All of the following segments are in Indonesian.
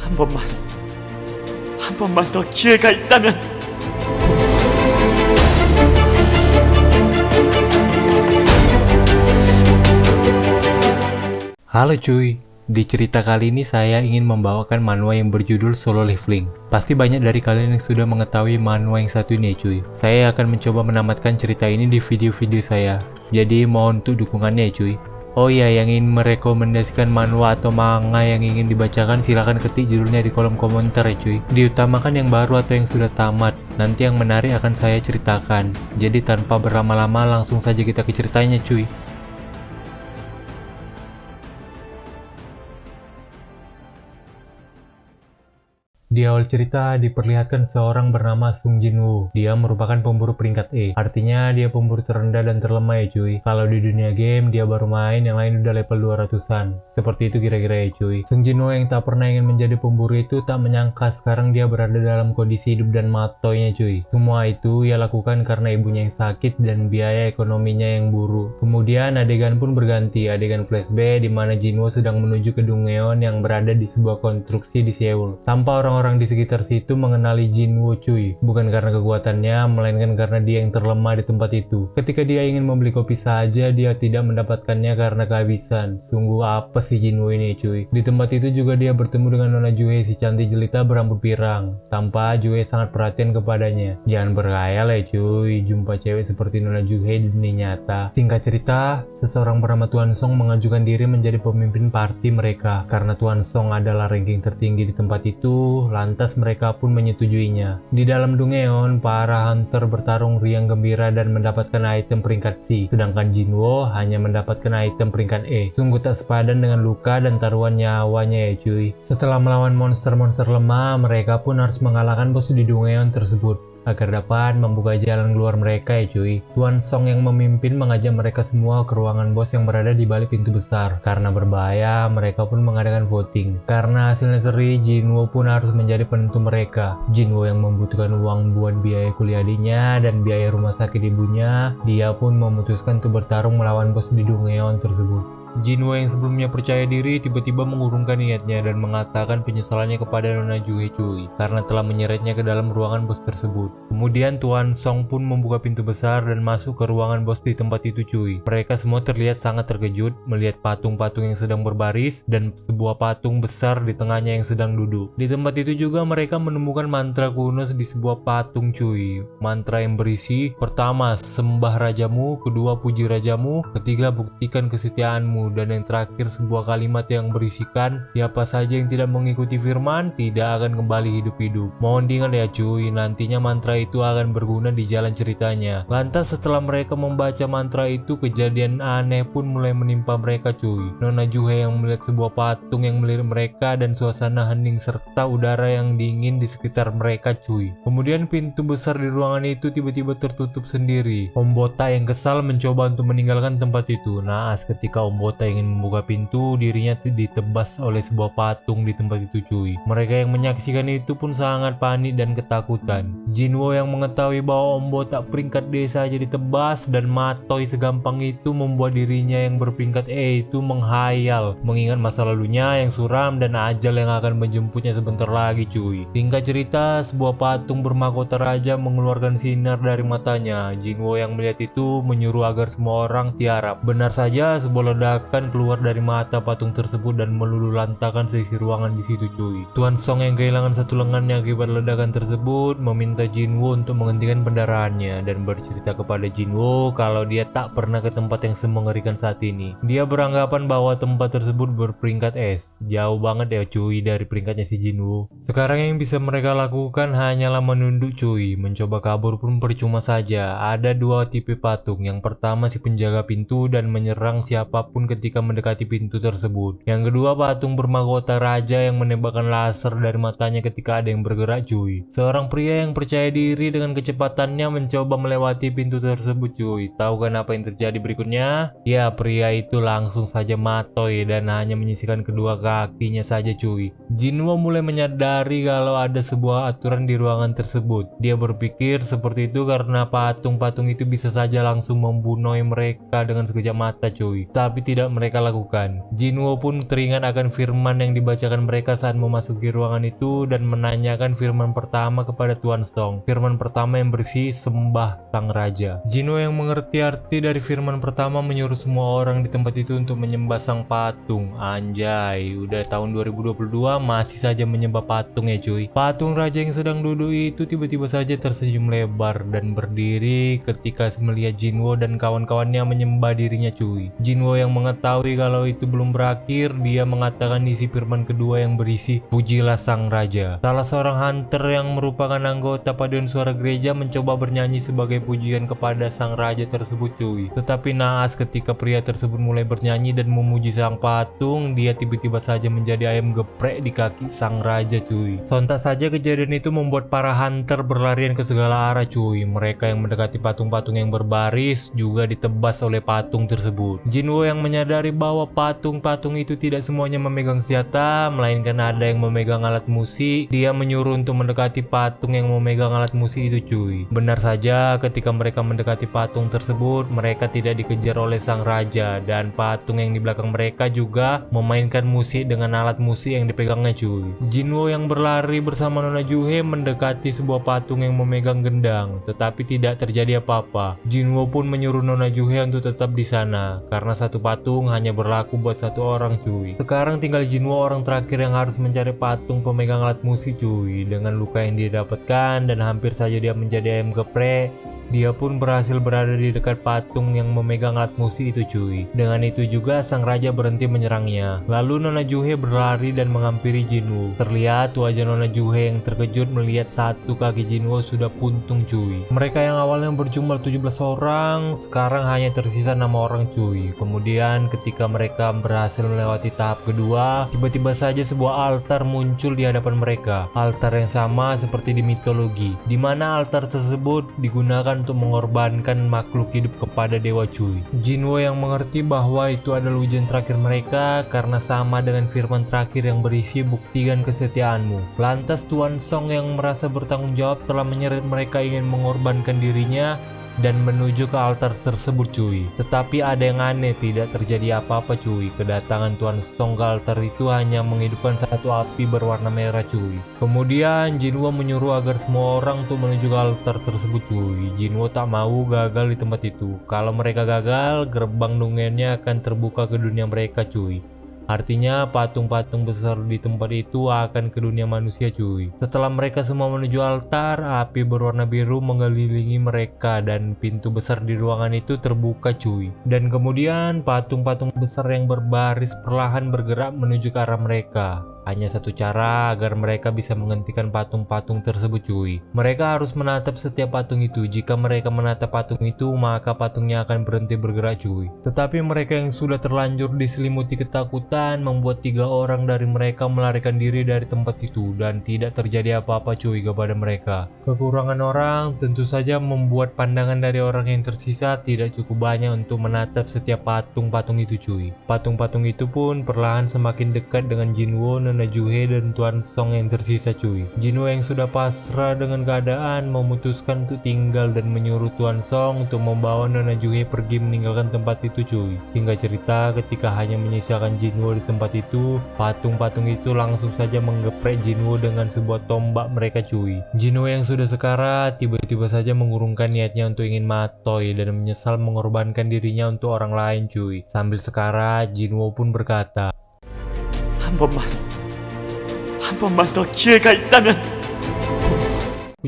한 번만, 한 번만 더 기회가 있다면. Halo cuy, di cerita kali ini saya ingin membawakan manhwa yang berjudul Solo Leveling. Pasti banyak dari kalian yang sudah mengetahui manhwa yang satu ini cuy. Saya akan mencoba menamatkan cerita ini di video-video saya. Jadi mohon untuk dukungannya ya cuy. Oh iya, yang ingin merekomendasikan manhwa atau manga yang ingin dibacakan silahkan ketik judulnya di kolom komentar ya cuy. Diutamakan yang baru atau yang sudah tamat. Nanti yang menarik akan saya ceritakan. Jadi tanpa berlama-lama langsung saja kita ke ceritanya cuy. Di awal cerita diperlihatkan seorang bernama Sung Jinwoo. Dia merupakan pemburu peringkat E. Artinya dia pemburu terendah dan terlemah ya cuy. Kalau di dunia game dia baru main, yang lain udah level 200-an. Seperti itu kira-kira ya cuy. Sung Jinwoo yang tak pernah ingin menjadi pemburu itu tak menyangka sekarang dia berada dalam kondisi hidup dan matoynya cuy. Semua itu ia lakukan karena ibunya yang sakit dan biaya ekonominya yang buruk. Kemudian adegan pun berganti, adegan flashback di mana Jinwoo sedang menuju ke Donghaeon yang berada di sebuah konstruksi di Seoul. Tanpa orang di sekitar situ mengenali Jinwoo cuy, bukan karena kekuatannya melainkan karena dia yang terlemah di tempat itu. Ketika dia ingin membeli kopi saja dia tidak mendapatkannya karena kehabisan. Sungguh apa sih Jinwoo ini cuy. Di tempat itu juga dia bertemu dengan Nona Juhye si cantik jelita berambut pirang. Tanpa Juhye sangat perhatian kepadanya. Jangan berkhayal ya cuy, jumpa cewek seperti Nona Juhye di dunia nyata. Singkat cerita, seseorang bernama Tuan Song mengajukan diri menjadi pemimpin party mereka. Karena Tuan Song adalah ranking tertinggi di tempat itu, lantas mereka pun menyetujuinya. Di dalam Donghaeon, para hunter bertarung riang gembira dan mendapatkan item peringkat C, sedangkan Jinwoo hanya mendapatkan item peringkat E. Sungguh tak sepadan dengan luka dan taruhan nyawanya ya cuy. Setelah melawan monster-monster lemah, mereka pun harus mengalahkan bos di Donghaeon tersebut agar dapat membuka jalan keluar mereka ya cuy. Tuan Song yang memimpin mengajak mereka semua ke ruangan bos yang berada di balik pintu besar. Karena berbahaya, mereka pun mengadakan voting. Karena hasilnya seri, Jinwoo pun harus menjadi penentu mereka. Jinwoo yang membutuhkan uang buat biaya kuliah adiknya dan biaya rumah sakit ibunya, dia pun memutuskan untuk bertarung melawan bos di Donghaeon tersebut. Jinwoo yang sebelumnya percaya diri tiba-tiba mengurungkan niatnya dan mengatakan penyesalannya kepada Nona Juhye cuy karena telah menyeretnya ke dalam ruangan bos tersebut. Kemudian Tuan Song pun membuka pintu besar dan masuk ke ruangan bos di tempat itu cuy. Mereka semua terlihat sangat terkejut melihat patung-patung yang sedang berbaris dan sebuah patung besar di tengahnya yang sedang duduk. Di tempat itu juga mereka menemukan mantra kuno di sebuah patung cuy. Mantra yang berisi, pertama sembah rajamu, kedua puji rajamu, ketiga buktikan kesetiaanmu, dan yang terakhir sebuah kalimat yang berisikan siapa saja yang tidak mengikuti firman tidak akan kembali hidup-hidup. Mohon diingat ya cuy, nantinya mantra itu akan berguna di jalan ceritanya. Lantas setelah mereka membaca mantra itu, kejadian aneh pun mulai menimpa mereka cuy. Nona Juhye yang melihat sebuah patung yang melirik mereka dan suasana hening serta udara yang dingin di sekitar mereka cuy. Kemudian pintu besar di ruangan itu tiba-tiba tertutup sendiri. Om Botak yang kesal mencoba untuk meninggalkan tempat itu. Naas ketika Om Botak ingin membuka pintu, dirinya ditebas oleh sebuah patung di tempat itu cuy. Mereka yang menyaksikan itu pun sangat panik dan ketakutan. Jinwoo yang mengetahui bahwa Om Botak peringkat D saja ditebas dan matoy segampang itu membuat dirinya yang berperingkat E itu menghayal, mengingat masa lalunya yang suram dan ajal yang akan menjemputnya sebentar lagi cuy. Singkat cerita, sebuah patung bermahkota raja mengeluarkan sinar dari matanya. Jinwoo yang melihat itu menyuruh agar semua orang tiarap. Benar saja, sebuah ledakan keluar dari mata patung tersebut dan meluluhlantakkan seisi ruangan di situ cuy. Tuan Song yang kehilangan satu lengannya akibat ledakan tersebut meminta Jinwoo untuk menghentikan pendarahannya dan bercerita kepada Jinwoo kalau dia tak pernah ke tempat yang semengerikan saat ini. Dia beranggapan bahwa tempat tersebut berperingkat S. Jauh banget ya cuy dari peringkatnya si Jinwoo. Sekarang yang bisa mereka lakukan hanyalah menunduk cuy. Mencoba kabur pun percuma saja. Ada dua tipe patung. Yang pertama si penjaga pintu dan menyerang siapapun ketika mendekati pintu tersebut. Yang kedua patung bermahkota raja yang menembakkan laser dari matanya ketika ada yang bergerak cuy. Seorang pria yang percaya diri dengan kecepatannya mencoba melewati pintu tersebut cuy. Tahu kan apa yang terjadi berikutnya? Ya, pria itu langsung saja matoy dan hanya menyisihkan kedua kakinya saja cuy. Jinwoo mulai menyadari kalau ada sebuah aturan di ruangan tersebut. Dia berpikir seperti itu karena patung-patung itu bisa saja langsung membunuh mereka dengan sekejap mata cuy. Tapi tidak tidak mereka lakukan. Jinwo pun teringat akan firman yang dibacakan mereka saat memasuki ruangan itu dan menanyakan firman pertama kepada Tuan Song. Firman pertama yang berisi sembah sang raja. Jinwo yang mengerti arti dari firman pertama menyuruh semua orang di tempat itu untuk menyembah sang patung. Anjay, udah tahun 2022 masih saja menyembah patung ya cuy. Patung raja yang sedang duduk itu tiba-tiba saja tersenyum lebar dan berdiri ketika melihat Jinwo dan kawan-kawannya menyembah dirinya cuy. Jinwo yang mengetahui kalau itu belum berakhir, dia mengatakan isi firman kedua yang berisi pujilah sang raja. Salah seorang hunter yang merupakan anggota paduan suara gereja mencoba bernyanyi sebagai pujian kepada sang raja tersebut cuy. Tetapi naas ketika pria tersebut mulai bernyanyi dan memuji sang patung, dia tiba-tiba saja menjadi ayam geprek di kaki sang raja cuy. Sontak saja kejadian itu membuat para hunter berlarian ke segala arah cuy. Mereka yang mendekati patung-patung yang berbaris juga ditebas oleh patung tersebut. Jinwo yang menyadari bahwa patung-patung itu tidak semuanya memegang senjata, melainkan ada yang memegang alat musik, dia menyuruh untuk mendekati patung yang memegang alat musik itu cuy. Benar saja, ketika mereka mendekati patung tersebut, mereka tidak dikejar oleh sang raja, dan patung yang di belakang mereka juga memainkan musik dengan alat musik yang dipegangnya cuy. Jinwo yang berlari bersama Nona Juhe mendekati sebuah patung yang memegang gendang, tetapi tidak terjadi apa-apa. Jinwo pun menyuruh Nona Juhe untuk tetap di sana, karena satu patung hanya berlaku buat satu orang cuy. Sekarang tinggal Jinwo orang terakhir yang harus mencari patung pemegang alat musik cuy. Dengan luka yang dia dapatkan dan hampir saja dia menjadi ayam geprek, dia pun berhasil berada di dekat patung yang memegang alat musik itu cuy. Dengan itu juga sang raja berhenti menyerangnya. Lalu Nona Juhe berlari dan menghampiri Jinwo. Terlihat wajah Nona Juhe yang terkejut melihat satu kaki Jinwo sudah puntung cuy. Mereka yang awalnya berjumlah 17 orang sekarang hanya tersisa 6 orang cuy. Kemudian ketika mereka berhasil melewati tahap kedua, tiba-tiba saja sebuah altar muncul di hadapan mereka. Altar yang sama seperti di mitologi, di mana altar tersebut digunakan untuk mengorbankan makhluk hidup kepada dewa cuy. Jinwo yang mengerti bahwa itu adalah ujian terakhir mereka karena sama dengan firman terakhir yang berisi buktikan kesetiaanmu. Lantas Tuan Song yang merasa bertanggung jawab telah menyeret mereka ingin mengorbankan dirinya dan menuju ke altar tersebut cuy. Tetapi ada yang aneh, tidak terjadi apa-apa cuy. Kedatangan Tuan Song ke altar itu hanya menghidupkan satu api berwarna merah cuy. Kemudian Jinwo menyuruh agar semua orang untuk menuju ke altar tersebut cuy. Jinwo tak mau gagal di tempat itu. Kalau mereka gagal, gerbang dungennya akan terbuka ke dunia mereka cuy. Artinya patung-patung besar di tempat itu akan ke dunia manusia cuy. Setelah mereka semua menuju altar, api berwarna biru mengelilingi mereka dan pintu besar di ruangan itu terbuka cuy. Dan kemudian patung-patung besar yang berbaris perlahan bergerak menuju ke arah mereka. Hanya satu cara agar mereka bisa menghentikan patung-patung tersebut cuy. Mereka harus menatap setiap patung itu. Jika mereka menatap patung itu, maka patungnya akan berhenti bergerak cuy. Tetapi mereka yang sudah terlanjur diselimuti ketakutan membuat 3 orang dari mereka melarikan diri dari tempat itu dan tidak terjadi apa-apa cuy kepada mereka. Kekurangan orang tentu saja membuat pandangan dari orang yang tersisa tidak cukup banyak untuk menatap setiap patung-patung itu cuy. Patung-patung itu pun perlahan semakin dekat dengan Jinwo, Nona Juhe dan Tuan Song yang tersisa cuy. Jinwo yang sudah pasrah dengan keadaan memutuskan untuk tinggal dan menyuruh Tuan Song untuk membawa Nona Juhe pergi meninggalkan tempat itu cuy. Singkat cerita, ketika hanya menyisakan Jinwo di tempat itu, patung-patung itu langsung saja menggeprek Jinwo dengan sebuah tombak mereka cuy. Jinwo yang sudah sekarat tiba-tiba saja mengurungkan niatnya untuk ingin matoy dan menyesal mengorbankan dirinya untuk orang lain cuy. Sambil sekarat, Jinwo pun berkata, 한 번만 더 기회가 있다면.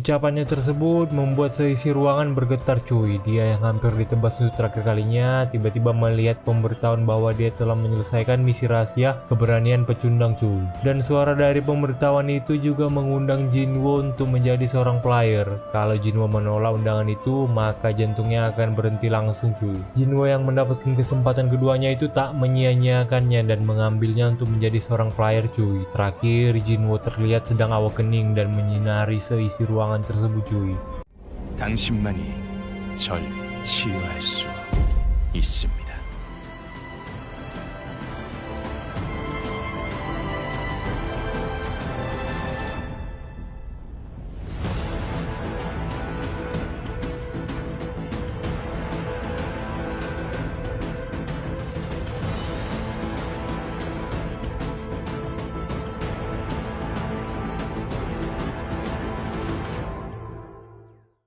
ucapannya tersebut membuat seisi ruangan bergetar cuy. Dia yang hampir ditebas untuk terakhir kalinya tiba-tiba melihat pemberitahuan bahwa dia telah menyelesaikan misi rahasia keberanian pecundang cuy. Dan suara dari pemberitahuan itu juga mengundang Jinwo untuk menjadi seorang player. Kalau Jinwo menolak undangan itu, maka jantungnya akan berhenti langsung cuy. Jinwo yang mendapatkan kesempatan keduanya itu tak menyia-nyiakannya dan mengambilnya untuk menjadi seorang player cuy. Terakhir, Jinwo terlihat sedang awakening dan menyinari seisi ruangan tersebut cuy. 당신만이 절 치유할 수 있습니다.